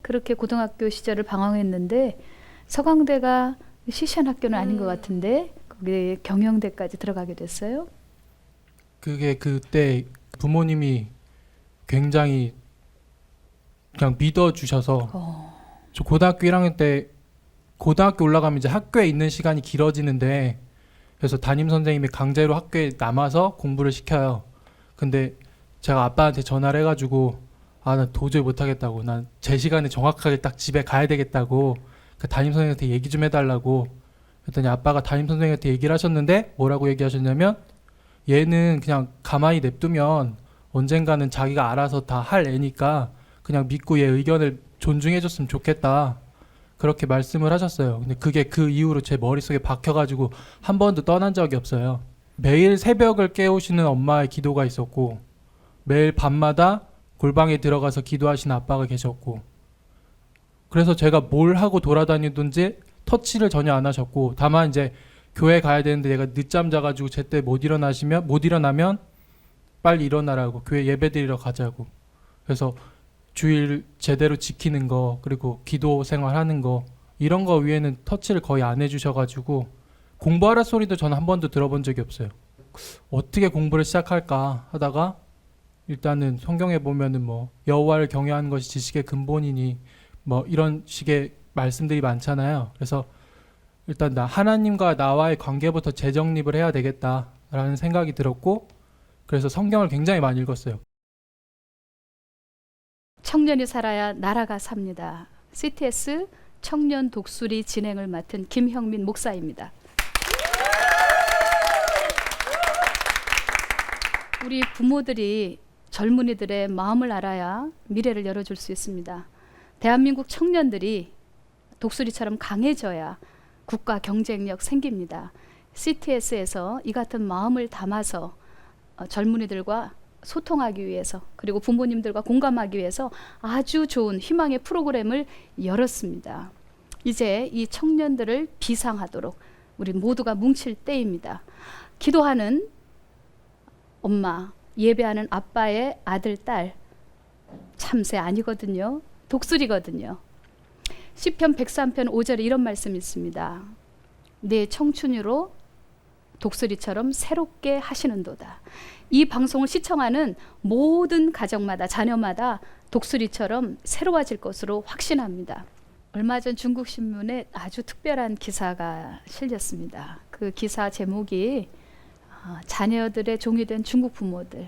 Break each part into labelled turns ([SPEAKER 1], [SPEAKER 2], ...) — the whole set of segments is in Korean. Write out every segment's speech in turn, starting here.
[SPEAKER 1] 그렇게 고등학교 시절을 방황했는데 서강대가 시시한 학교는 아닌 것 같은데 거기에 경영대까지 들어가게 됐어요.
[SPEAKER 2] 그게 그때 부모님이 굉장히 그냥 믿어주셔서 저 고등학교 1학년 때 고등학교 올라가면 이제 학교에 있는 시간이 길어지는데 그래서 담임 선생님이 강제로 학교에 남아서 공부를 시켜요. 근데 제가 아빠한테 전화를 해가지고 나 도저히 못하겠다고, 난 제 시간에 정확하게 딱 집에 가야 되겠다고 그 담임 선생님한테 얘기 좀 해달라고 그랬더니 아빠가 담임 선생님한테 얘기를 하셨는데 뭐라고 얘기하셨냐면 얘는 그냥 가만히 냅두면 언젠가는 자기가 알아서 다 할 애니까 그냥 믿고 얘 의견을 존중해줬으면 좋겠다, 그렇게 말씀을 하셨어요. 근데 그게 그 이후로 제 머릿속에 박혀가지고 한 번도 떠난 적이 없어요. 매일 새벽을 깨우시는 엄마의 기도가 있었고 매일 밤마다 골방에 들어가서 기도하시는 아빠가 계셨고, 그래서 제가 뭘 하고 돌아다니든지 터치를 전혀 안 하셨고, 다만 이제 교회 가야 되는데 내가 늦잠 자가지고 제때 못 일어나면 빨리 일어나라고, 교회 예배 드리러 가자고, 그래서 주일 제대로 지키는 거, 그리고 기도 생활하는 거, 이런 거 위에는 터치를 거의 안 해주셔가지고 공부하라 소리도 저는 한 번도 들어본 적이 없어요. 어떻게 공부를 시작할까 하다가 일단은 성경에 보면은 뭐 여호와를 경외하는 것이 지식의 근본이니 뭐 이런 식의 말씀들이 많잖아요. 그래서 일단 하나님과 나와의 관계부터 재정립을 해야 되겠다라는 생각이 들었고, 그래서 성경을 굉장히 많이 읽었어요.
[SPEAKER 1] 청년이 살아야 나라가 삽니다. CTS 청년 독수리 진행을 맡은 김형민 목사입니다. 우리 부모들이 젊은이들의 마음을 알아야 미래를 열어줄 수 있습니다. 대한민국 청년들이 독수리처럼 강해져야 국가 경쟁력 생깁니다. CTS에서 이 같은 마음을 담아서 젊은이들과 소통하기 위해서, 그리고 부모님들과 공감하기 위해서 아주 좋은 희망의 프로그램을 열었습니다. 이제 이 청년들을 비상하도록 우리 모두가 뭉칠 때입니다. 기도하는 엄마, 예배하는 아빠의 아들, 딸 참새 아니거든요. 독수리거든요. 시편 103편 5절에 이런 말씀이 있습니다. 내 청춘으로 독수리처럼 새롭게 하시는도다. 이 방송을 시청하는 모든 가정마다, 자녀마다 독수리처럼 새로워질 것으로 확신합니다. 얼마 전 중국 신문에 아주 특별한 기사가 실렸습니다. 그 기사 제목이 자녀들의 종이 된 중국 부모들.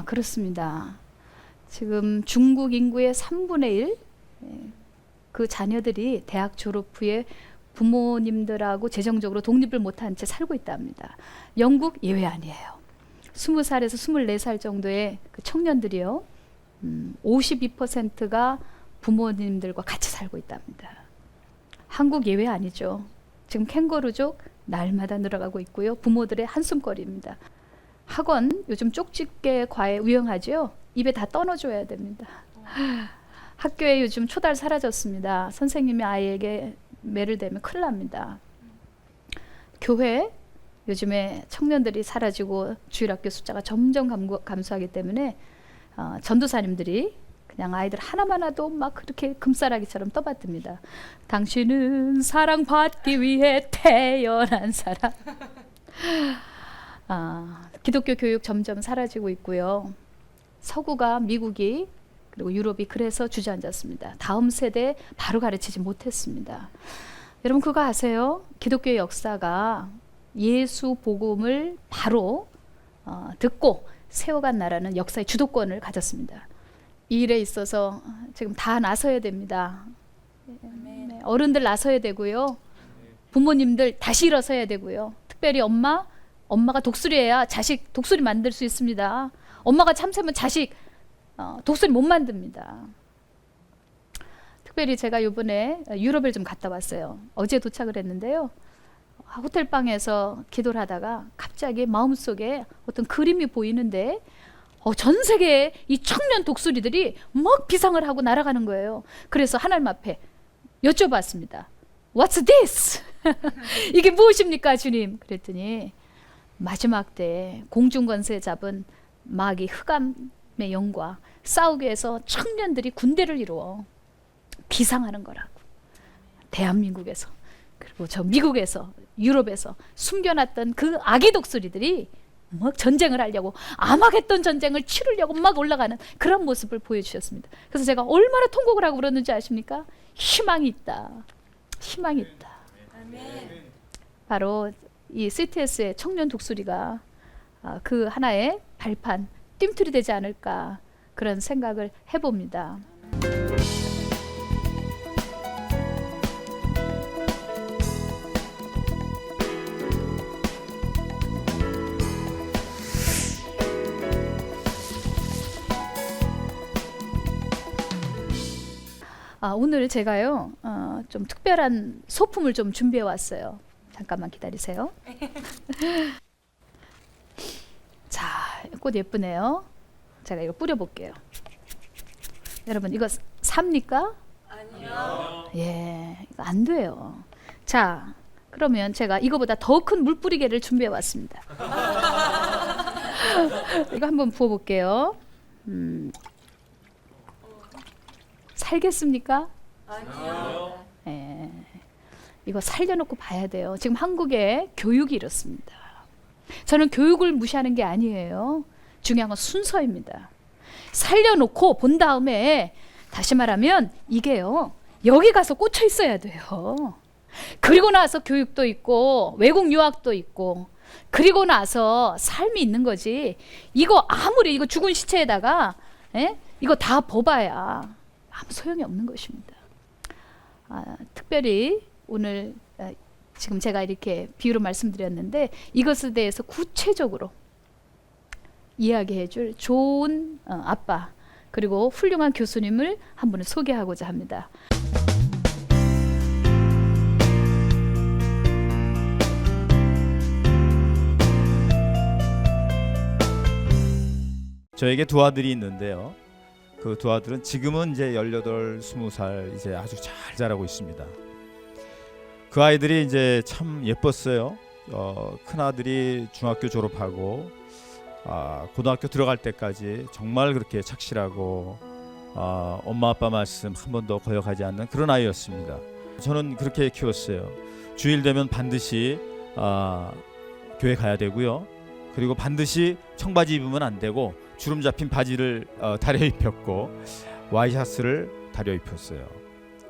[SPEAKER 1] 그렇습니다. 지금 중국 인구의 3분의 1, 그 자녀들이 대학 졸업 후에 부모님들하고 재정적으로 독립을 못한 채 살고 있답니다. 영국 예외 아니에요. 20살에서 24살 정도의 그 청년들이요, 52%가 부모님들과 같이 살고 있답니다. 한국 예외 아니죠. 지금 캥거루족 날마다 늘어가고 있고요. 부모들의 한숨거리입니다. 학원 요즘 쪽집게 과외 유행하죠. 입에 다 떠넣어줘야 됩니다. 학교에 요즘 초달 사라졌습니다. 선생님이 아이에게 매를 대면 큰일 납니다. 교회 요즘에 청년들이 사라지고 주일학교 숫자가 점점 감소하기 때문에 전도사님들이 그냥 아이들 하나만아도 막 그렇게 금싸라기처럼 떠받듭니다. 당신은 사랑받기 위해 태어난 사람. 기독교 교육 점점 사라지고 있고요. 서구가, 미국이, 그리고 유럽이 그래서 주저앉았습니다. 다음 세대에 바로 가르치지 못했습니다. 여러분 그거 아세요? 기독교의 역사가 예수 복음을 바로 듣고 세워간 나라는 역사의 주도권을 가졌습니다. 이 일에 있어서 지금 다 나서야 됩니다. 네, 어른들 나서야 되고요. 부모님들 다시 일어서야 되고요. 특별히 엄마가 독수리해야 자식 독수리 만들 수 있습니다. 엄마가 참새면 자식 독수리 못 만듭니다. 특별히 제가 이번에 유럽을 좀 갔다 왔어요. 어제 도착을 했는데요. 호텔방에서 기도를 하다가 갑자기 마음속에 어떤 그림이 보이는데 전 세계에 이 청년 독수리들이 막 비상을 하고 날아가는 거예요. 그래서 하나님 앞에 여쭤봤습니다. What's this? 이게 무엇입니까 주님? 그랬더니 마지막 때 공중권세 잡은 마귀 흑암의 영과 싸우기 위해서 청년들이 군대를 이루어 비상하는 거라고. 대한민국에서, 그리고 저 미국에서, 유럽에서 숨겨놨던 그 아기 독수리들이 막 전쟁을 하려고, 아마겟돈 전쟁을 치르려고 막 올라가는 그런 모습을 보여주셨습니다. 그래서 제가 얼마나 통곡을 하고 울었는지 아십니까? 희망이 있다. 희망이 있다. 바로 이 CTS의 청년 독수리가 그 하나의 발판, 뜀틀이 되지 않을까, 그런 생각을 해봅니다. 오늘 제가요 좀 특별한 소품을 좀 준비해 왔어요. 잠깐만 기다리세요. 자, 꽃 예쁘네요. 제가 이거 뿌려볼게요. 여러분 이거 삽니까? 아니요. 예, 이거 안 돼요. 자, 그러면 제가 이거보다 더 큰 물뿌리개를 준비해 왔습니다. 이거 한번 부어볼게요. 살겠습니까? 아니요. 예, 이거 살려놓고 봐야 돼요. 지금 한국의 교육이 이렇습니다. 저는 교육을 무시하는 게 아니에요. 중요한 건 순서입니다. 살려놓고 본 다음에, 다시 말하면 이게요, 여기 가서 꽂혀 있어야 돼요. 그리고 나서 교육도 있고 외국 유학도 있고, 그리고 나서 삶이 있는 거지. 이거 아무리 이거 죽은 시체에다가 이거 다 뽑아야 아무 소용이 없는 것입니다. 특별히 오늘 지금 제가 이렇게 비유로 말씀드렸는데, 이것에 대해서 구체적으로 이야기해 줄 좋은 아빠, 그리고 훌륭한 교수님을 한 분을 소개하고자 합니다.
[SPEAKER 3] 저에게 두 아들이 있는데요. 그 두 아들은 지금은 이제 18, 20살 이제 아주 잘 자라고 있습니다. 그 아이들이 이제 참 예뻤어요. 큰 아들이 중학교 졸업하고 고등학교 들어갈 때까지 정말 그렇게 착실하고 엄마 아빠 말씀 한 번도 거역하지 않는 그런 아이였습니다. 저는 그렇게 키웠어요. 주일 되면 반드시 교회 가야 되고요. 그리고 반드시 청바지 입으면 안 되고 주름 잡힌 바지를 다려 입혔고 와이셔츠를 다려 입혔어요.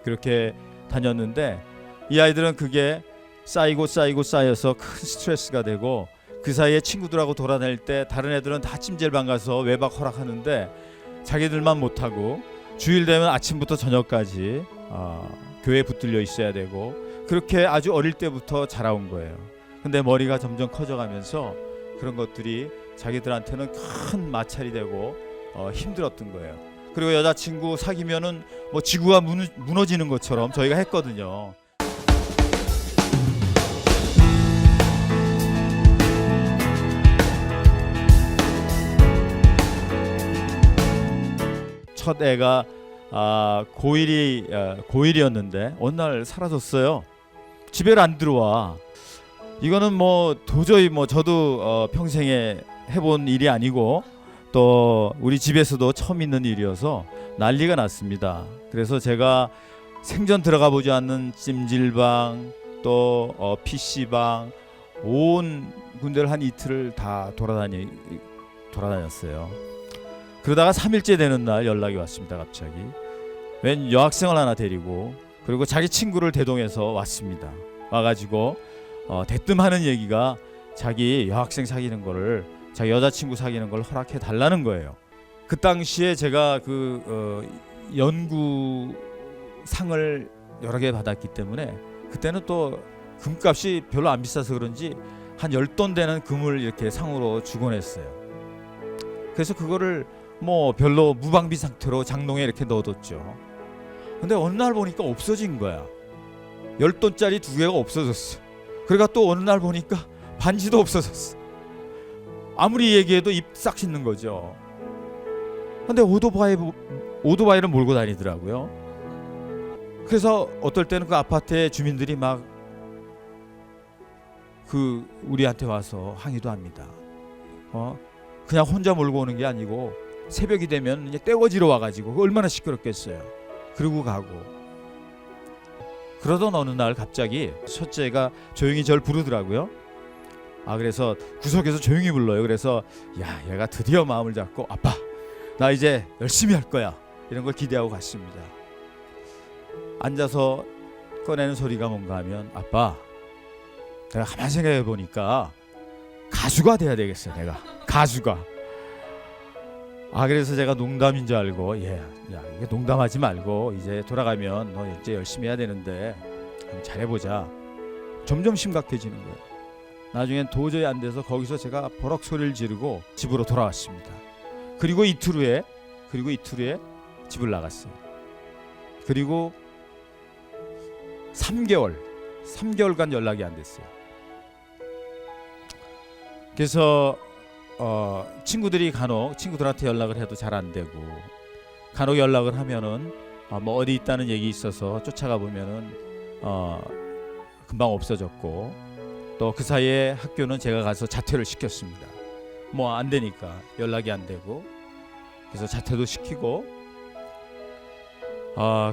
[SPEAKER 3] 그렇게 다녔는데 이 아이들은 그게 쌓여서 큰 스트레스가 되고, 그 사이에 친구들하고 돌아다닐 때 다른 애들은 다 찜질방 가서 외박 허락하는데 자기들만 못하고, 주일 되면 아침부터 저녁까지 교회에 붙들려 있어야 되고, 그렇게 아주 어릴 때부터 자라온 거예요. 근데 머리가 점점 커져가면서 그런 것들이 자기들한테는 큰 마찰이 되고 힘들었던 거예요. 그리고 여자친구 사귀면은 뭐 지구가 무너지는 것처럼 저희가 했거든요. 첫 애가 고1이었는데 어느 날 사라졌어요. 집에 안 들어와. 이거는 뭐 도저히 저도 평생에 해본 일이 아니고 또 우리 집에서도 처음 있는 일이어서 난리가 났습니다. 그래서 제가 생전 들어가 보지 않는 찜질방, 또 PC방, 온 군데를 한 이틀을 다 돌아다녔어요. 그러다가 3일째 되는 날 연락이 왔습니다. 갑자기 웬 여학생을 하나 데리고, 그리고 자기 친구를 대동해서 왔습니다. 와가지고 대뜸하는 얘기가 자기 여학생 사귀는 거를, 자기 여자친구 사귀는 걸 허락해 달라는 거예요. 그 당시에 제가 연구상을 여러 개 받았기 때문에, 그때는 또 금값이 별로 안 비싸서 그런지 한 10돈 되는 금을 이렇게 상으로 주곤 했어요. 그래서 그거를 별로 무방비 상태로 장롱에 이렇게 넣어뒀죠. 근데 어느 날 보니까 없어진 거야. 10돈짜리 2개가 없어졌어. 그러니까 또 어느 날 보니까 반지도 없어졌어. 아무리 얘기해도 입 싹 씻는 거죠. 근데 오토바이를 몰고 다니더라고요. 그래서 어떨 때는 그 아파트의 주민들이 막 우리한테 와서 항의도 합니다. 그냥 혼자 몰고 오는 게 아니고 새벽이 되면 이제 떼거지로 와가지고 얼마나 시끄럽겠어요. 그러고 가고. 그러던 어느 날 갑자기 첫째가 조용히 절 부르더라고요. 그래서 구석에서 조용히 불러요. 그래서 야, 얘가 드디어 마음을 잡고 아빠, 나 이제 열심히 할 거야, 이런 걸 기대하고 갔습니다. 앉아서 꺼내는 소리가 뭔가 하면, 아빠, 내가 가만히 생각해 보니까 가수가 돼야 되겠어. 내가 가수가. 그래서 제가 농담인 줄 알고, 야, 이게 농담하지 말고 이제 돌아가면 너 이제 열심히 해야 되는데 한번 잘해보자. 점점 심각해지는 거예요. 나중엔 도저히 안 돼서 거기서 제가 버럭 소리를 지르고 집으로 돌아왔습니다. 그리고 이틀 후에 집을 나갔어요. 그리고 3개월간 연락이 안 됐어요. 그래서 친구들이 간혹 친구들한테 연락을 해도 잘 안 되고, 간혹 연락을 하면은 뭐 어디 있다는 얘기 있어서 쫓아가 보면은 금방 없어졌고, 또 그 사이에 학교는 제가 가서 자퇴를 시켰습니다. 뭐 안 되니까, 연락이 안 되고, 그래서 자퇴도 시키고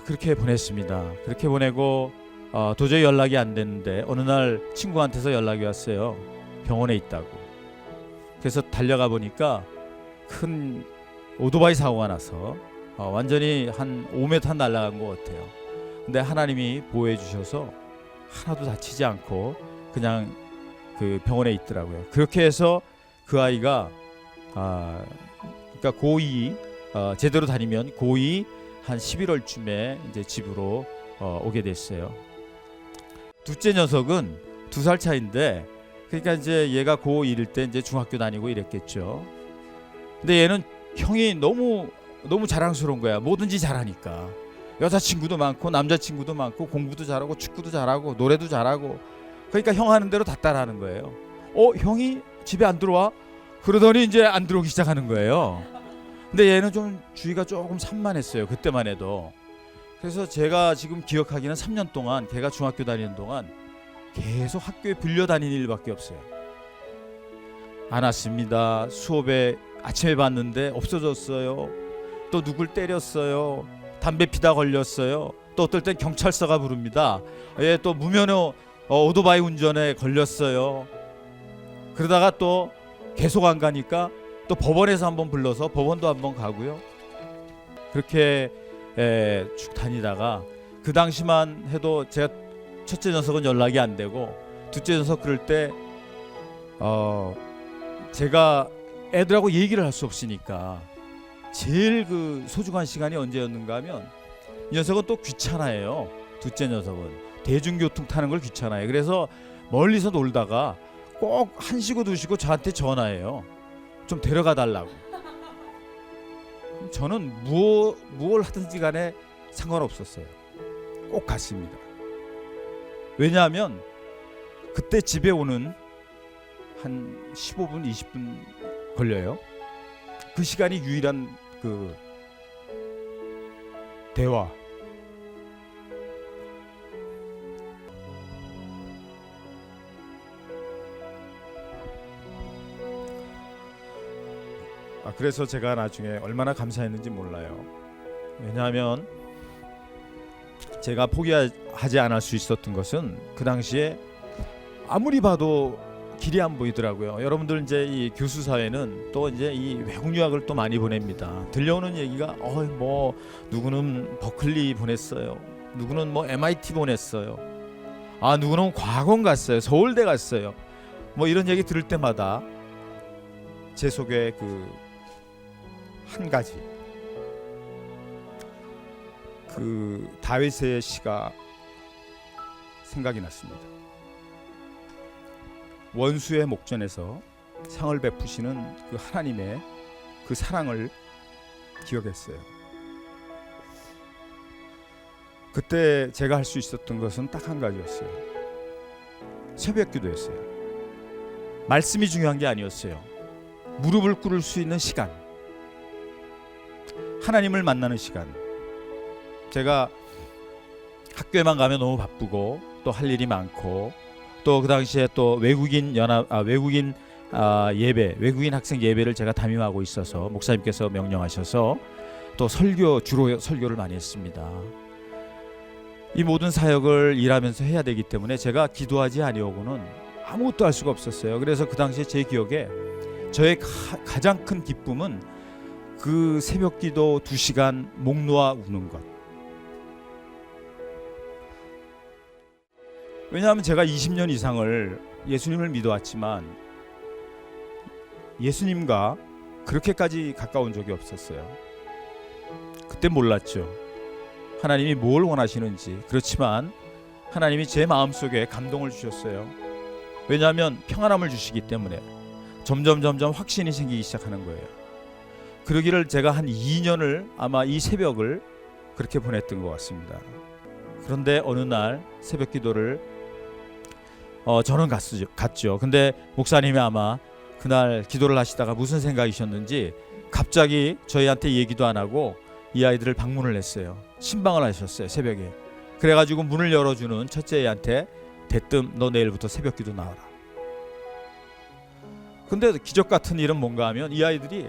[SPEAKER 3] 그렇게 보냈습니다. 그렇게 보내고 도저히 연락이 안 됐는데 어느 날 친구한테서 연락이 왔어요. 병원에 있다고. 그래서 달려가 보니까 큰 오토바이 사고가 나서 완전히 한 5m 날아간 것 같아요. 근데 하나님이 보호해 주셔서 하나도 다치지 않고 그냥 그 병원에 있더라고요. 그렇게 해서 그 아이가 그러니까 고2 제대로 다니면 고2 한 11월쯤에 이제 집으로 오게 됐어요. 둘째 녀석은 2살 차인데, 그러니까 이제 얘가 고1일 때 이제 중학교 다니고 이랬겠죠. 근데 얘는 형이 너무 자랑스러운 거야. 뭐든지 잘하니까. 여자친구도 많고 남자친구도 많고 공부도 잘하고 축구도 잘하고 노래도 잘하고, 그러니까 형 하는 대로 다 따라하는 거예요. 형이 집에 안 들어와? 그러더니 이제 안 들어오기 시작하는 거예요. 근데 얘는 좀 주의가 조금 산만했어요, 그때만 해도. 그래서 제가 지금 기억하기는 3년 동안, 걔가 중학교 다니는 동안 계속 학교에 불려 다니는 일밖에 없어요. 안 왔습니다. 수업에 아침에 봤는데 없어졌어요. 또 누굴 때렸어요. 담배 피다 걸렸어요. 또 어떨 땐 경찰서가 부릅니다. 또 무면허 오토바이 운전에 걸렸어요. 그러다가 또 계속 안 가니까 또 법원에서 한번 불러서 법원도 한번 가고요. 그렇게 쭉 다니다가 그 당시만 해도 제가 첫째 녀석은 연락이 안 되고, 둘째 녀석 그럴 때 제가 애들하고 얘기를 할 수 없으니까 제일 그 소중한 시간이 언제였는가 하면, 이 녀석은 또 귀찮아해요. 둘째 녀석은 대중교통 타는 걸 귀찮아해요. 그래서 멀리서 놀다가 꼭 1시고 2시고 저한테 전화해요. 좀 데려가 달라고. 저는 무엇 하든지 간에 상관없었어요. 꼭 갔습니다. 왜냐하면 그때 집에 오는 한 15분 20분 걸려요. 그 시간이 유일한 그 대화. 그래서 제가 나중에 얼마나 감사했는지 몰라요. 왜냐하면 제가 포기하지 않을 수 있었던 것은, 그 당시에 아무리 봐도 길이 안 보이더라고요. 여러분들 이제 이 교수 사회는 또 이제 이 외국 유학을 또 많이 보냅니다. 들려오는 얘기가 뭐 누구는 버클리 보냈어요. 누구는 뭐 MIT 보냈어요. 누구는 과건 갔어요. 서울대 갔어요. 뭐 이런 얘기 들을 때마다 제 속에 그 한 가지, 그 다윗의 시가 생각이 났습니다. 원수의 목전에서 상을 베푸시는 그 하나님의 그 사랑을 기억했어요. 그때 제가 할 수 있었던 것은 딱 한 가지였어요. 새벽 기도였어요. 말씀이 중요한 게 아니었어요. 무릎을 꿇을 수 있는 시간, 하나님을 만나는 시간. 제가 학교에만 가면 너무 바쁘고 또 할 일이 많고, 또 그 당시에 또 외국인 학생 예배를 제가 담임하고 있어서 목사님께서 명령하셔서 또 주로 설교를 많이 했습니다. 이 모든 사역을 일하면서 해야 되기 때문에 제가 기도하지 아니하고는 아무것도 할 수가 없었어요. 그래서 그 당시에 제 기억에 저의 가장 큰 기쁨은 그 새벽 기도 2시간 목 놓아 우는 것. 왜냐하면 제가 20년 이상을 예수님을 믿어왔지만 예수님과 그렇게까지 가까운 적이 없었어요. 그때 몰랐죠. 하나님이 뭘 원하시는지. 그렇지만 하나님이 제 마음속에 감동을 주셨어요. 왜냐하면 평안함을 주시기 때문에 점점 확신이 생기기 시작하는 거예요. 그러기를 제가 한 2년을 아마 이 새벽을 그렇게 보냈던 것 같습니다. 그런데 어느 날 새벽 기도를 저는 갔죠. 근데 목사님이 아마 그날 기도를 하시다가 무슨 생각이셨는지 갑자기 저희한테 얘기도 안 하고 이 아이들을 방문을 했어요. 신방을 하셨어요, 새벽에. 그래가지고 문을 열어주는 첫째 애한테 대뜸 너 내일부터 새벽 기도 나와라. 근데 기적 같은 일은 뭔가 하면 이 아이들이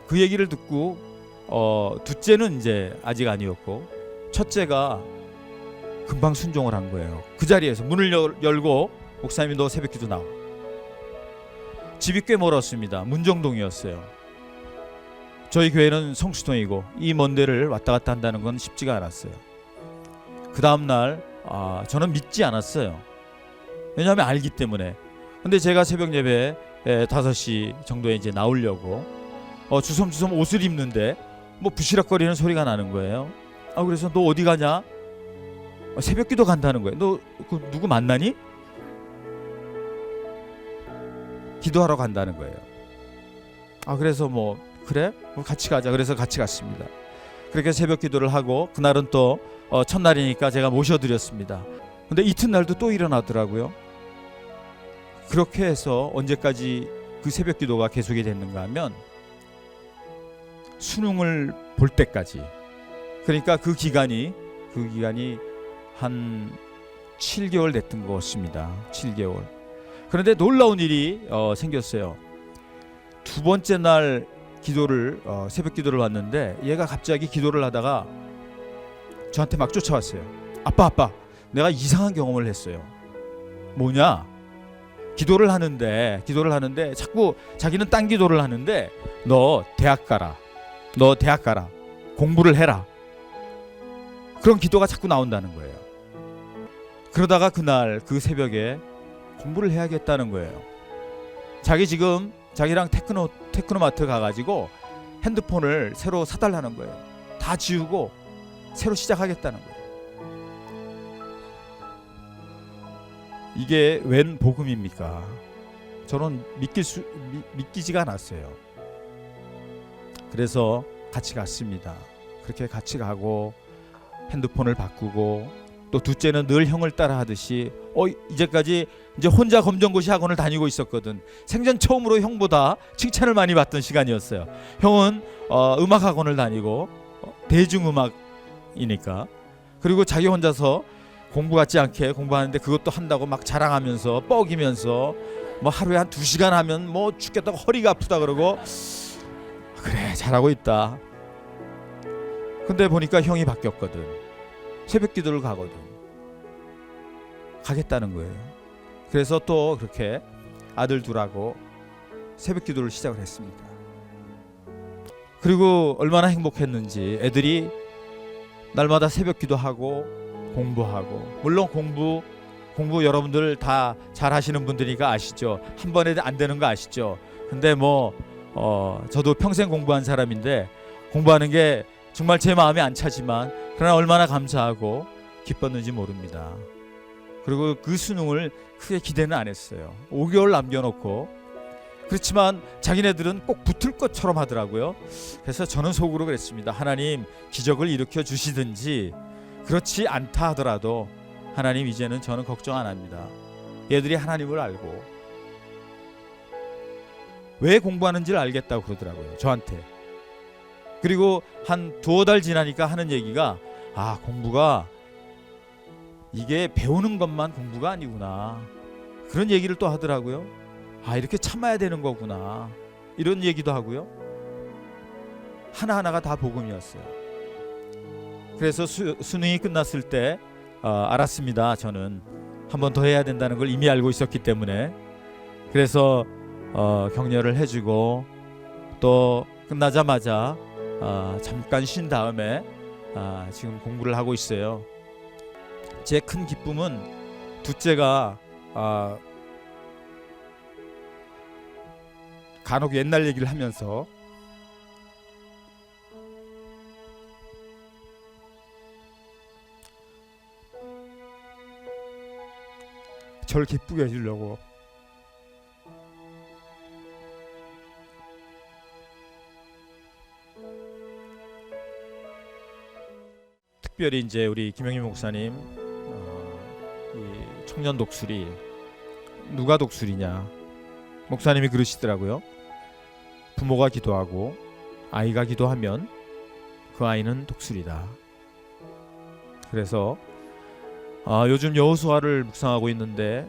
[SPEAKER 3] 그 얘기를 듣고 둘째는 이제 아직 아니었고 첫째가 금방 순종을 한 거예요. 그 자리에서 문을 열고 목사님이 너 새벽 기도 나와. 집이 꽤 멀었습니다. 문정동이었어요. 저희 교회는 성수동이고 이 먼 데를 왔다 갔다 한다는 건 쉽지가 않았어요. 그 다음 날 저는 믿지 않았어요. 왜냐하면 알기 때문에. 근데 제가 새벽 예배에 5시 정도에 이제 나오려고 주섬주섬 옷을 입는데 뭐 부시럭거리는 소리가 나는 거예요. 그래서 너 어디 가냐? 새벽 기도 간다는 거예요. 너 누구 만나니? 기도하러 간다는 거예요. 그래서 뭐 그래? 같이 가자. 그래서 같이 갔습니다. 그렇게 새벽 기도를 하고 그날은 또 첫날이니까 제가 모셔드렸습니다. 근데 이튿날도 또 일어나더라고요. 그렇게 해서 언제까지 그 새벽 기도가 계속이 됐는가 하면 수능을 볼 때까지. 그러니까 그 기간이 한 7개월 됐던 것입니다. 7개월. 그런데 놀라운 일이 생겼어요. 두 번째 날 기도를 새벽 기도를 왔는데 얘가 갑자기 기도를 하다가 저한테 막 쫓아왔어요. 아빠 내가 이상한 경험을 했어요. 뭐냐? 기도를 하는데 자꾸 자기는 딴 기도를 하는데 너 대학 가라. 공부를 해라. 그런 기도가 자꾸 나온다는 거예요. 그러다가 그날 그 새벽에 공부를 해야겠다는 거예요. 자기랑 테크노마트 가가지고 핸드폰을 새로 사달라는 거예요. 다 지우고 새로 시작하겠다는 거예요. 이게 웬 복음입니까? 저는 믿기지가 않았어요. 그래서 같이 갔습니다. 그렇게 같이 가고 핸드폰을 바꾸고 또 둘째는 늘 형을 따라 하듯이 이제까지 이제 혼자 검정고시 학원을 다니고 있었거든. 생전 처음으로 형보다 칭찬을 많이 받던 시간이었어요. 형은 음악 학원을 다니고 대중음악이니까. 그리고 자기 혼자서 공부 같지 않게 공부하는데 그것도 한다고 막 자랑하면서 뻐기면서 뭐 하루에 한 2시간 하면 뭐 죽겠다고 허리가 아프다 그러고 그래 잘하고 있다. 근데 보니까 형이 바뀌었거든. 새벽 기도를 가겠다는 거예요. 그래서 또 그렇게 아들 둘하고 새벽 기도를 시작을 했습니다. 그리고 얼마나 행복했는지 애들이 날마다 새벽 기도하고 공부하고, 물론 공부 여러분들 다 잘 하시는 분들이니까 아시죠. 한 번에 안 되는 거 아시죠. 근데 저도 평생 공부한 사람인데 공부하는 게 정말 제 마음에 안 차지만 그러나 얼마나 감사하고 기뻤는지 모릅니다. 그리고 그 수능을 크게 기대는 안 했어요. 5개월 남겨놓고. 그렇지만 자기네들은 꼭 붙을 것처럼 하더라고요. 그래서 저는 속으로 그랬습니다. 하나님 기적을 일으켜 주시든지, 그렇지 않다 하더라도 하나님 이제는 저는 걱정 안 합니다. 얘들이 하나님을 알고 왜 공부하는지를 알겠다고 그러더라고요, 저한테. 그리고 한 2-5달 지나니까 하는 얘기가 공부가 이게 배우는 것만 공부가 아니구나, 그런 얘기를 또 하더라고요. 이렇게 참아야 되는 거구나, 이런 얘기도 하고요. 하나하나가 다 복음이었어요. 그래서 수능이 끝났을 때 알았습니다. 저는 한 번 더 해야 된다는 걸 이미 알고 있었기 때문에. 그래서 격려를 해주고 또 끝나자마자 잠깐 쉰 다음에 지금 공부를 하고 있어요. 제 큰 기쁨은 둘째가 간혹 옛날 얘기를 하면서 저를 기쁘게 해주려고 특별히 이제 우리 김영희 목사님 이 청년 독수리 누가 독수리냐 목사님이 그러시더라고요. 부모가 기도하고 아이가 기도하면 그 아이는 독수리다. 그래서 요즘 여호수아를 묵상하고 있는데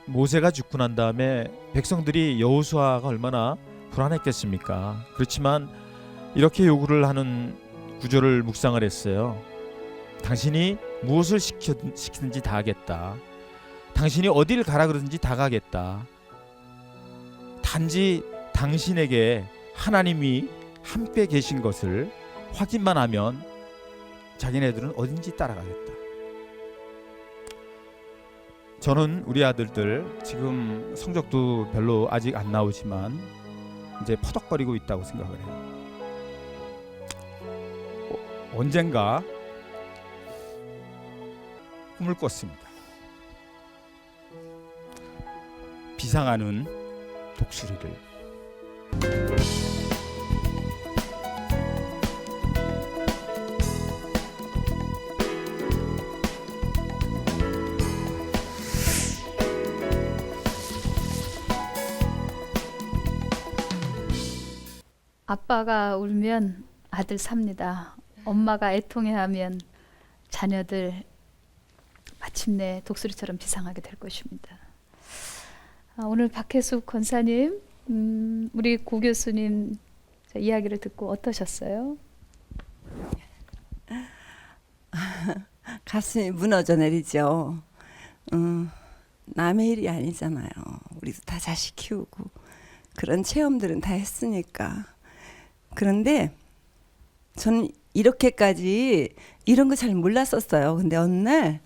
[SPEAKER 3] 모세가 죽고 난 다음에 백성들이 여호수아가 얼마나 불안했겠습니까? 그렇지만 이렇게 요구를 하는 구절을 묵상을 했어요. 당신이 무엇을 시키든지 다 하겠다. 당신이 어디를 가라 그러든지 다 가겠다. 단지 당신에게 하나님이 함께 계신 것을 확인만 하면 자기네들은 어딘지 따라가겠다. 저는 우리 아들들 지금 성적도 별로 아직 안 나오지만 이제 퍼덕거리고 있다고 생각을 해요. 언젠가 꿈을 꿨습니다. 비상하는 독수리를.
[SPEAKER 1] 아빠가 울면 아들 삽니다. 엄마가 애통해하면 자녀들 마침내 독수리처럼 비상하게 될 것입니다. 오늘 박혜숙 권사님, 우리 고 교수님 이야기를 듣고 어떠셨어요?
[SPEAKER 4] 가슴이 무너져 내리죠. 남의 일이 아니잖아요. 우리도 다 자식 키우고 그런 체험들은 다 했으니까. 그런데 저는 이렇게까지 이런 거 잘 몰랐었어요. 근데 어느 날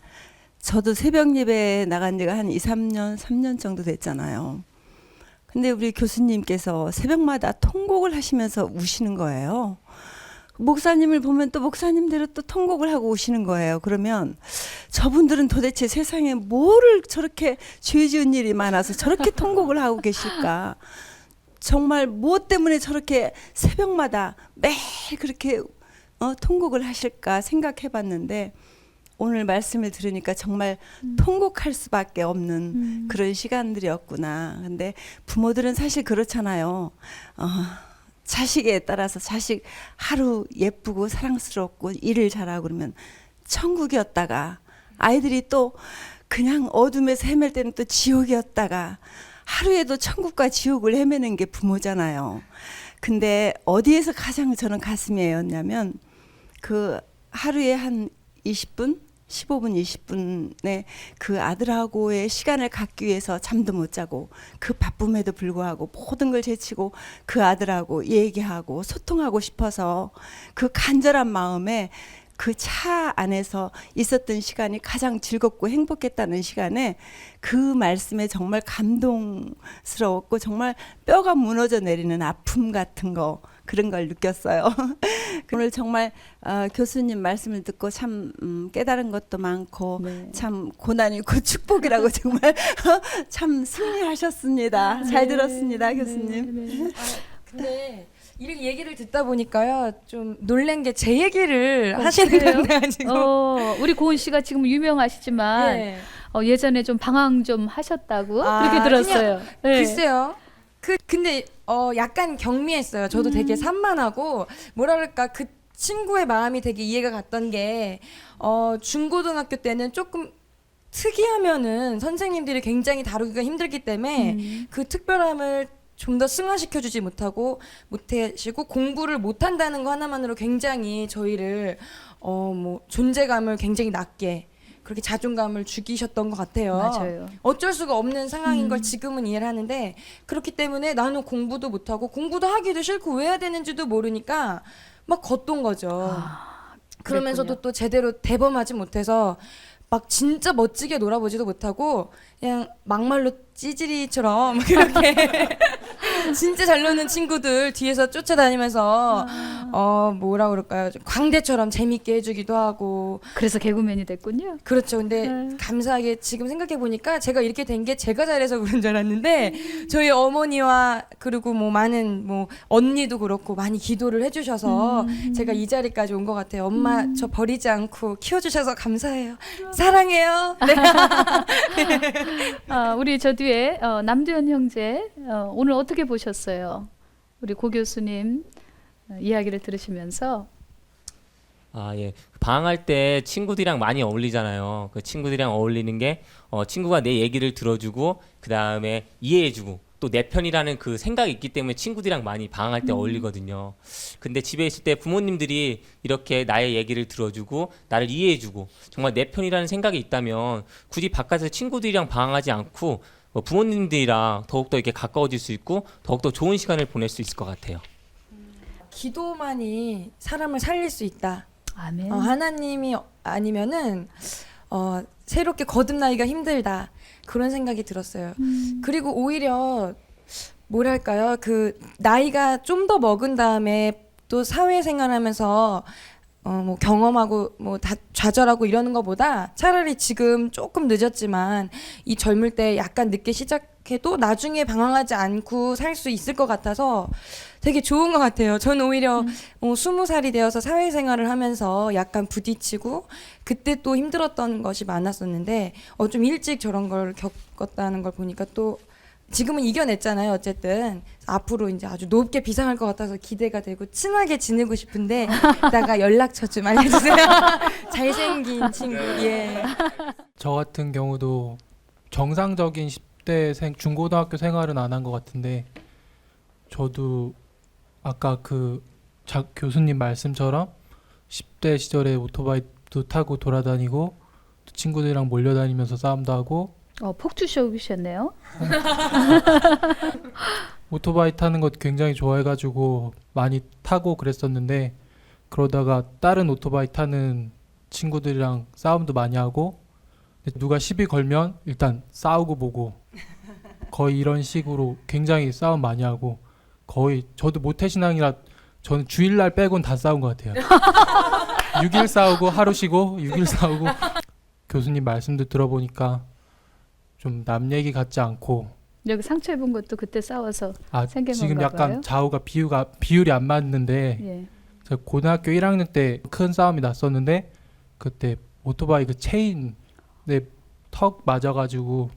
[SPEAKER 4] 저도 새벽 예배 나간 지가 한 3년 정도 됐잖아요. 근데 우리 교수님께서 새벽마다 통곡을 하시면서 우시는 거예요. 목사님을 보면 또 목사님대로 또 통곡을 하고 오시는 거예요. 그러면 저분들은 도대체 세상에 뭐를 저렇게 죄 지은 일이 많아서 저렇게 통곡을 하고 계실까? 정말 무엇 때문에 저렇게 새벽마다 매일 그렇게 통곡을 하실까 생각해 봤는데 오늘 말씀을 들으니까 정말 통곡할 수밖에 없는 그런 시간들이었구나. 근데 부모들은 사실 그렇잖아요. 자식에 따라서 자식 하루 예쁘고 사랑스럽고 일을 잘하고 그러면 천국이었다가 아이들이 또 그냥 어둠에서 헤맬 때는 또 지옥이었다가 하루에도 천국과 지옥을 헤매는 게 부모잖아요. 근데 어디에서 가장 저는 가슴이 애였냐면 그 하루에 한 20분? 15분, 20분에 그 아들하고의 시간을 갖기 위해서 잠도 못 자고 그 바쁨에도 불구하고 모든 걸 제치고 그 아들하고 얘기하고 소통하고 싶어서 그 간절한 마음에 그 차 안에서 있었던 시간이 가장 즐겁고 행복했다는 시간에 그 말씀에 정말 감동스러웠고 정말 뼈가 무너져 내리는 아픔 같은 거 그런 걸 느꼈어요. 오늘 정말 교수님 말씀을 듣고 참 깨달은 것도 많고
[SPEAKER 1] 네.
[SPEAKER 4] 참 고난이 곧 축복이라고 정말 참 승리하셨습니다. 잘 들었습니다, 교수님.
[SPEAKER 5] 근데 이렇게 얘기를 듣다 보니까요 좀 놀란 게 제 얘기를 하시는
[SPEAKER 1] 그래요?
[SPEAKER 5] 건데 지금
[SPEAKER 1] 우리 고은 씨가 지금 유명하시지만
[SPEAKER 5] 예.
[SPEAKER 1] 예전에 좀 방황 좀 하셨다고 그렇게 들었어요. 네.
[SPEAKER 5] 글쎄요. 근데 약간 경미했어요. 저도 되게 산만하고 뭐랄까 그 친구의 마음이 되게 이해가 갔던 게 중고등학교 때는 조금 특이하면은 선생님들이 굉장히 다루기가 힘들기 때문에 그 특별함을 좀 더 승화시켜주지 못하시고 공부를 못한다는 거 하나만으로 굉장히 저희를 뭐 존재감을 굉장히 낮게 그렇게 자존감을 죽이셨던 것 같아요.
[SPEAKER 1] 맞아요.
[SPEAKER 5] 어쩔 수가 없는 상황인 걸
[SPEAKER 1] 음.
[SPEAKER 5] 지금은 이해를 하는데 그렇기 때문에 나는 공부도 못하고 공부도 하기도 싫고 왜 해야 되는지도 모르니까 막 겉돈 거죠. 그러면서도
[SPEAKER 1] 그랬군요.
[SPEAKER 5] 또 제대로 대범하지 못해서 막 진짜 멋지게 놀아보지도 못하고 그냥 막말로 찌질이처럼 그렇게 진짜 잘 노는 친구들 뒤에서 쫓아다니면서 뭐라 그럴까요? 좀 광대처럼 재밌게 해주기도 하고
[SPEAKER 1] 그래서 개그맨이 됐군요.
[SPEAKER 5] 그렇죠. 근데
[SPEAKER 1] 네.
[SPEAKER 5] 감사하게 지금 생각해 보니까 제가 이렇게 된 게 제가 잘해서 그런 줄 알았는데 저희 어머니와 그리고 뭐 많은 뭐 언니도 그렇고 많이 기도를 해주셔서 제가 이 자리까지 온 것 같아요. 엄마 저 버리지 않고 키워주셔서 감사해요. 사랑해요. 네.
[SPEAKER 1] 우리 저 뒤에 남두현 형제 오늘 어떻게 보셨어요? 우리 고 교수님 이야기를 들으시면서
[SPEAKER 6] 아, 예. 방황할 때 친구들이랑 많이 어울리잖아요. 그 친구들이랑 어울리는 게 친구가 내 얘기를 들어주고 그 다음에 이해해주고 또 내 편이라는 그 생각이 있기 때문에 친구들이랑 많이 방황할 때 어울리거든요. 근데 집에 있을 때 부모님들이 이렇게 나의 얘기를 들어주고 나를 이해해주고 정말 내 편이라는 생각이 있다면 굳이 바깥에서 친구들이랑 방황하지 않고 부모님들이랑 더욱더 이렇게 가까워질 수 있고 더욱더 좋은 시간을 보낼 수 있을 것 같아요.
[SPEAKER 5] 기도만이 사람을 살릴 수 있다.
[SPEAKER 1] 아멘.
[SPEAKER 5] 하나님이 아니면은 새롭게 거듭나기가 힘들다 그런 생각이 들었어요. 그리고 오히려 뭐랄까요 그 나이가 좀 더 먹은 다음에 또 사회생활하면서 뭐 경험하고 뭐 다 좌절하고 이러는 것보다 차라리 지금 조금 늦었지만 이 젊을 때 약간 늦게 시작해도 나중에 방황하지 않고 살 수 있을 것 같아서 되게 좋은 것 같아요. 저는 오히려 20살이 되어서 사회생활을 하면서 약간 부딪히고 그때 또 힘들었던 것이 많았었는데 좀 일찍 저런 걸 겪었다는 걸 보니까 또 지금은 이겨냈잖아요. 어쨌든 앞으로 이제 아주 높게 비상할 것 같아서 기대가 되고 친하게 지내고 싶은데 이따가 연락처 좀 알려주세요. 잘생긴 친구. 예.
[SPEAKER 2] 저 같은 경우도 정상적인 10대 중고등학교 생활은 안 한 것 같은데 저도 아까 그 교수님 말씀처럼 10대 시절에 오토바이도 타고 돌아다니고 또 친구들이랑 몰려다니면서 싸움도 하고
[SPEAKER 1] 폭주셔셨네요.
[SPEAKER 2] 오토바이 타는 것 굉장히 좋아해가지고 많이 타고 그랬었는데 그러다가 다른 오토바이 타는 친구들이랑 싸움도 많이 하고 누가 시비 걸면 일단 싸우고 보고 거의 이런 식으로 굉장히 싸움 많이 하고 거의 저도 모태신앙이라 저는 주일날 빼곤 다 싸운 것 같아요. 6일 싸우고 하루 쉬고 6일 싸우고 교수님 말씀도 들어보니까 좀 남 얘기 같지 않고
[SPEAKER 1] 여기 상처 입은 것도 그때 싸워서 생긴
[SPEAKER 2] 지금
[SPEAKER 1] 건가
[SPEAKER 2] 약간
[SPEAKER 1] 봐요?
[SPEAKER 2] 좌우가 비율이 안 맞는데
[SPEAKER 1] 예.
[SPEAKER 2] 제가 고등학교 1학년 때 큰 싸움이 났었는데 그때 오토바이 그 체인에 턱 맞아가지고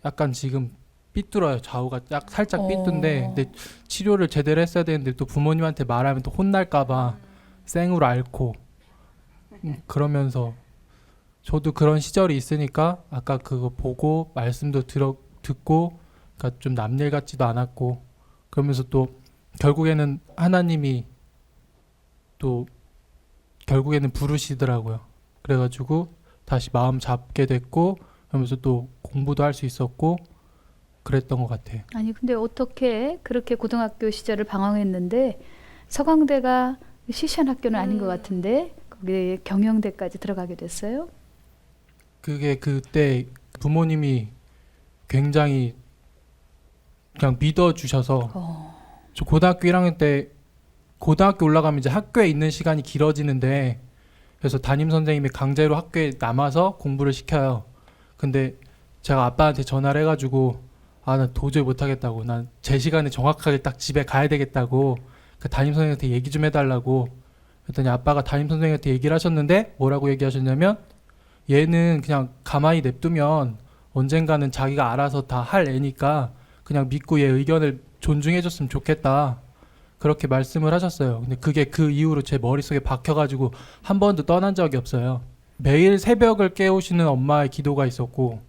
[SPEAKER 2] 약간 지금 삐뚤어요. 좌우가 살짝 삐뚤인데 근데 치료를 제대로 했어야 되는데 또 부모님한테 말하면 또 혼날까봐 생으로 앓고 그러면서 저도 그런 시절이 있으니까 아까 그거 보고 말씀도 듣고 그러니까 좀 남일 같지도 않았고 그러면서 또 결국에는 하나님이 또 결국에는 부르시더라고요. 그래가지고 다시 마음 잡게 됐고 그러면서 또 공부도 할 수 있었고 그랬던 것 같아요.
[SPEAKER 1] 아니 근데 어떻게 그렇게 고등학교 시절을 방황했는데 서강대가 시시한 학교는 아닌 것 같은데 거기에 경영대까지 들어가게 됐어요?
[SPEAKER 2] 그게 그때 부모님이 굉장히 그냥 믿어주셔서 저 고등학교 1학년 때 고등학교 올라가면 이제 학교에 있는 시간이 길어지는데 그래서 담임 선생님이 강제로 학교에 남아서 공부를 시켜요. 근데 제가 아빠한테 전화를 해가지고 난 도저히 못하겠다고 난 제 시간에 정확하게 딱 집에 가야 되겠다고 그 담임 선생님한테 얘기 좀 해달라고 그랬더니 아빠가 담임 선생님한테 얘기를 하셨는데 뭐라고 얘기하셨냐면 얘는 그냥 가만히 냅두면 언젠가는 자기가 알아서 다 할 애니까 그냥 믿고 얘 의견을 존중해줬으면 좋겠다 그렇게 말씀을 하셨어요. 근데 그게 그 이후로 제 머릿속에 박혀가지고 한 번도 떠난 적이 없어요. 매일 새벽을 깨우시는 엄마의 기도가 있었고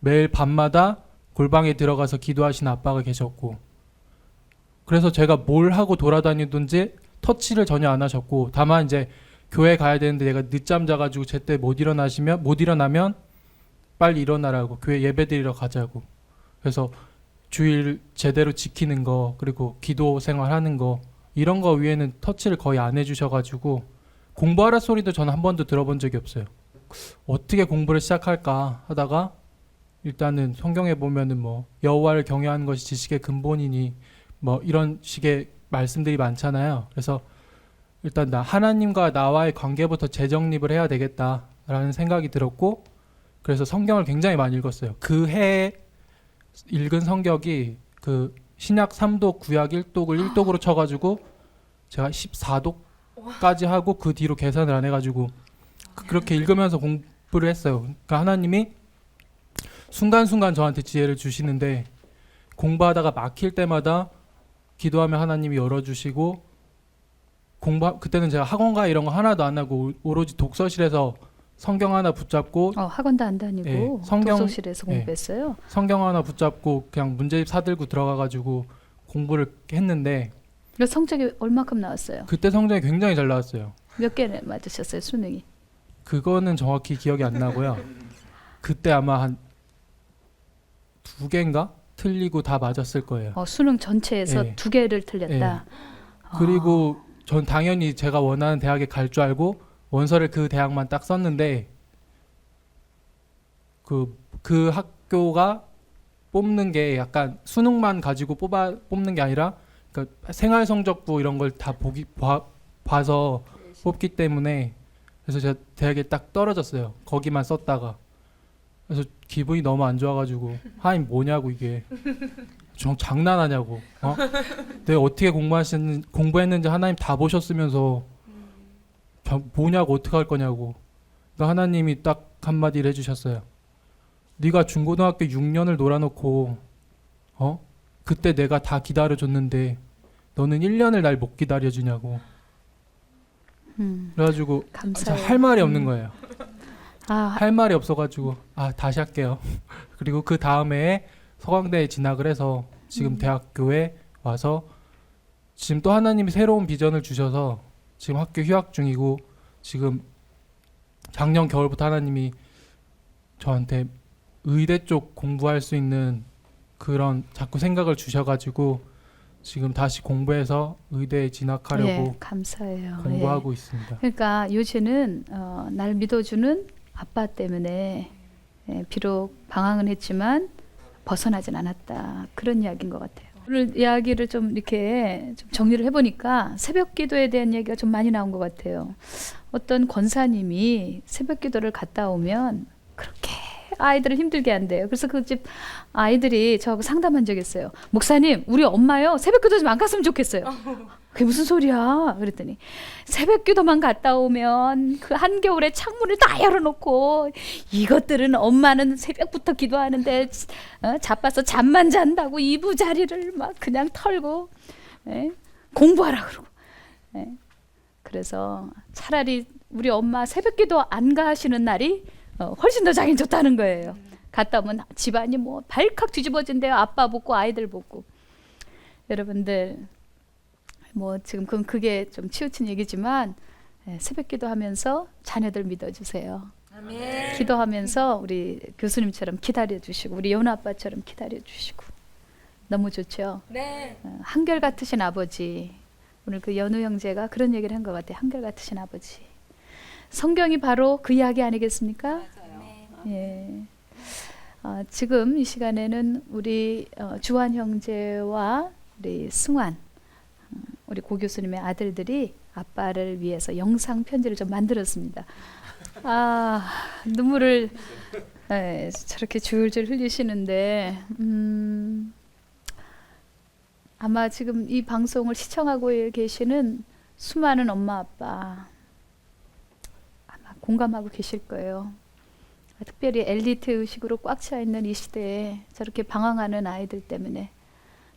[SPEAKER 2] 매일 밤마다 골방에 들어가서 기도하시는 아빠가 계셨고 그래서 제가 뭘 하고 돌아다니든지 터치를 전혀 안 하셨고 다만 이제 교회 가야 되는데 내가 늦잠 자가지고 제때 못 일어나면 빨리 일어나라고, 교회 예배 드리러 가자고. 그래서 주일 제대로 지키는 거, 그리고 기도 생활하는 거, 이런 거 위에는 터치를 거의 안 해주셔가지고 공부하라 소리도 저는 한 번도 들어본 적이 없어요. 어떻게 공부를 시작할까 하다가 일단은 성경에 보면은 뭐 여호와를 경외하는 것이 지식의 근본이니 뭐 이런 식의 말씀들이 많잖아요. 그래서 일단 하나님과 나와의 관계부터 재정립을 해야 되겠다라는 생각이 들었고, 그래서 성경을 굉장히 많이 읽었어요. 그 해에 읽은 성경이 그 신약 3독 구약 1독을 1독으로 쳐가지고 제가 14독까지 하고 그 뒤로 계산을 안 해가지고 그렇게 읽으면서 공부를 했어요. 그러니까 하나님이 순간순간 저한테 지혜를 주시는데, 공부하다가 막힐 때마다 기도하면 하나님이 열어주시고, 그때는 제가 학원가 이런 거 하나도 안 하고 오로지 독서실에서 성경 하나 붙잡고
[SPEAKER 1] 학원도 안 다니고
[SPEAKER 2] 예, 성경-
[SPEAKER 1] 독서실에서
[SPEAKER 2] 예.
[SPEAKER 1] 공부했어요.
[SPEAKER 2] 성경 하나 붙잡고 그냥 문제집 사들고 들어가가지고 공부를 했는데,
[SPEAKER 1] 그 성적이 얼마큼 나왔어요?
[SPEAKER 2] 그때 성적이 굉장히 잘 나왔어요.
[SPEAKER 1] 몇 개 맞으셨어요, 수능이?
[SPEAKER 2] 그거는 정확히 기억이 안 나고요. 그때 아마 한 2개인가 틀리고 다 맞았을 거예요.
[SPEAKER 1] 수능 전체에서
[SPEAKER 2] 예.
[SPEAKER 1] 2개를 틀렸다.
[SPEAKER 2] 그리고 전 당연히 제가 원하는 대학에 갈 줄 알고 원서를 그 대학만 딱 썼는데, 그 학교가 뽑는 게 약간 수능만 가지고 뽑는 게 아니라, 그러니까 생활 성적부 이런 걸 다 봐서 뽑기 때문에, 그래서 제가 대학에 딱 떨어졌어요. 거기만 썼다가. 그래서 기분이 너무 안 좋아가지고, 하나님 뭐냐고 이게, 정 장난하냐고, 내가 어떻게 공부했는지 하나님 다 보셨으면서 뭐냐고, 어떻게 할 거냐고. 그러니까 하나님이 딱 한마디를 해주셨어요. 네가 중고등학교 6년을 놀아놓고 그때 내가 다 기다려줬는데 너는 1년을 날 못 기다려주냐고. 그래가지고
[SPEAKER 1] 감사해요.
[SPEAKER 2] 할 말이 없는 거예요.
[SPEAKER 1] 아,
[SPEAKER 2] 할 말이 없어가지고 다시 할게요. 그리고 그 다음에 서강대에 진학을 해서 지금 대학교에 와서 지금 또 하나님이 새로운 비전을 주셔서 지금 학교 휴학 중이고, 지금 작년 겨울부터 하나님이 저한테 의대 쪽 공부할 수 있는 그런 자꾸 생각을 주셔가지고 지금 다시 공부해서 의대에 진학하려고
[SPEAKER 1] 예, 감사해요.
[SPEAKER 2] 공부하고
[SPEAKER 1] 예.
[SPEAKER 2] 있습니다.
[SPEAKER 1] 그러니까 요새는 날 믿어주는 아빠 때문에 비록 방황은 했지만 벗어나진 않았다, 그런 이야기인 것 같아요. 오늘 이야기를 좀 이렇게 좀 정리를 해보니까 새벽 기도에 대한 얘기가 좀 많이 나온 것 같아요. 어떤 권사님이 새벽 기도를 갔다 오면 그렇게 아이들을 힘들게 한대요. 그래서 그 집 아이들이 저하고 상담한 적이 있어요. 목사님, 우리 엄마요 새벽 기도 좀 안 갔으면 좋겠어요. 그게 무슨 소리야? 그랬더니 새벽 기도만 갔다 오면 그 한겨울에 창문을 다 열어놓고, 이것들은 엄마는 새벽부터 기도하는데 자빠서 잠만 잔다고 이부자리를 막 그냥 털고 공부하라 그러고. 그래서 차라리 우리 엄마 새벽 기도 안 가시는 날이 훨씬 더 자긴 좋다는 거예요. 갔다 오면 집안이 뭐 발칵 뒤집어진대요. 아빠 보고 아이들 보고. 여러분들 뭐 지금 그게 좀 치우친 얘기지만 새벽 기도하면서 자녀들 믿어주세요.
[SPEAKER 5] 아멘.
[SPEAKER 1] 기도하면서 우리 교수님처럼 기다려주시고 우리 연우 아빠처럼 기다려주시고 너무 좋죠.
[SPEAKER 5] 네.
[SPEAKER 1] 한결같으신 아버지. 오늘 그 연우 형제가 그런 얘기를 한 것 같아요. 한결같으신 아버지. 성경이 바로 그 이야기 아니겠습니까? 예. 지금 이 시간에는 우리 주한 형제와 우리 승환, 우리 고 교수님의 아들들이 아빠를 위해서 영상 편지를 좀 만들었습니다. 눈물을 저렇게 줄줄 흘리시는데 아마 지금 이 방송을 시청하고 계시는 수많은 엄마 아빠 아마 공감하고 계실 거예요. 특별히 엘리트 의식으로 꽉 차 있는 이 시대에 저렇게 방황하는 아이들 때문에,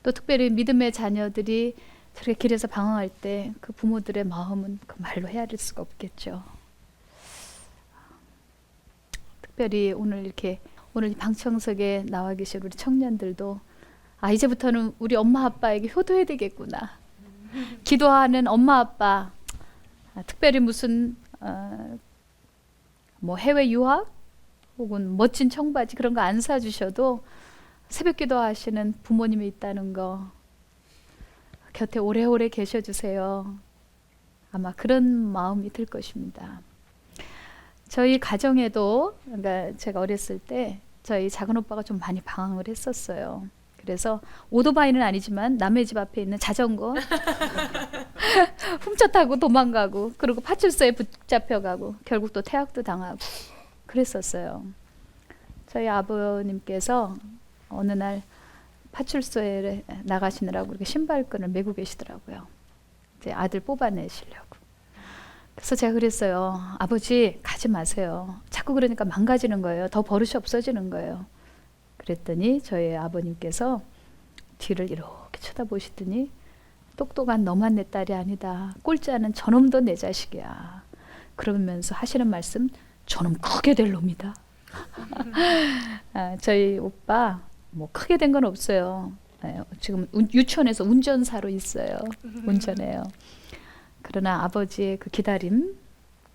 [SPEAKER 1] 또 특별히 믿음의 자녀들이 저렇게 길에서 방황할 때 그 부모들의 마음은 그 말로 헤아릴 수가 없겠죠. 특별히 오늘 방청석에 나와 계신 우리 청년들도 이제부터는 우리 엄마 아빠에게 효도해야 되겠구나. 기도하는 엄마 아빠, 특별히 무슨 뭐 해외 유학 혹은 멋진 청바지 그런 거 안 사주셔도 새벽기도 하시는 부모님이 있다는 거 곁에 오래오래 계셔주세요. 아마 그런 마음이 들 것입니다. 저희 가정에도 그러니까 제가 어렸을 때 저희 작은 오빠가 좀 많이 방황을 했었어요. 그래서 오토바이는 아니지만 남의 집 앞에 있는 자전거 훔쳐 타고 도망가고 그리고 파출소에 붙잡혀가고 결국 또 퇴학도 당하고 그랬었어요. 저희 아버님께서 어느 날 파출소에 나가시느라고 이렇게 신발끈을 메고 계시더라고요. 이제 아들 뽑아내시려고. 그래서 제가 그랬어요. 아버지 가지 마세요. 자꾸 그러니까 망가지는 거예요. 더 버릇이 없어지는 거예요. 그랬더니 저희 아버님께서 뒤를 이렇게 쳐다보시더니 똑똑한 너만 내 딸이 아니다. 꼴찌하는 저놈도 내 자식이야. 그러면서 하시는 말씀 저놈 크게 될 놈이다. 저희 오빠 뭐 크게 된 건 없어요. 지금 유치원에서 운전사로 있어요. 운전해요. 그러나 아버지의 그 기다림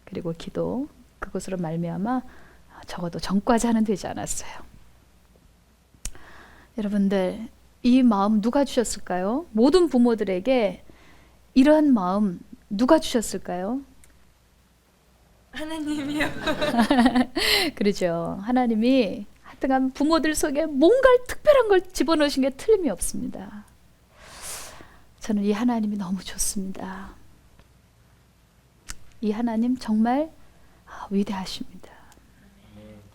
[SPEAKER 1] 그리고 기도 그것으로 말미암아 적어도 전과자는 되지 않았어요. 여러분들 이 마음 누가 주셨을까요? 모든 부모들에게 이러한 마음 누가 주셨을까요?
[SPEAKER 5] 하나님이요.
[SPEAKER 1] 그러죠. 하나님이 하여튼간 부모들 속에 뭔가 특별한 걸 집어넣으신 게 틀림이 없습니다. 저는 이 하나님이 너무 좋습니다. 이 하나님 정말 위대하십니다.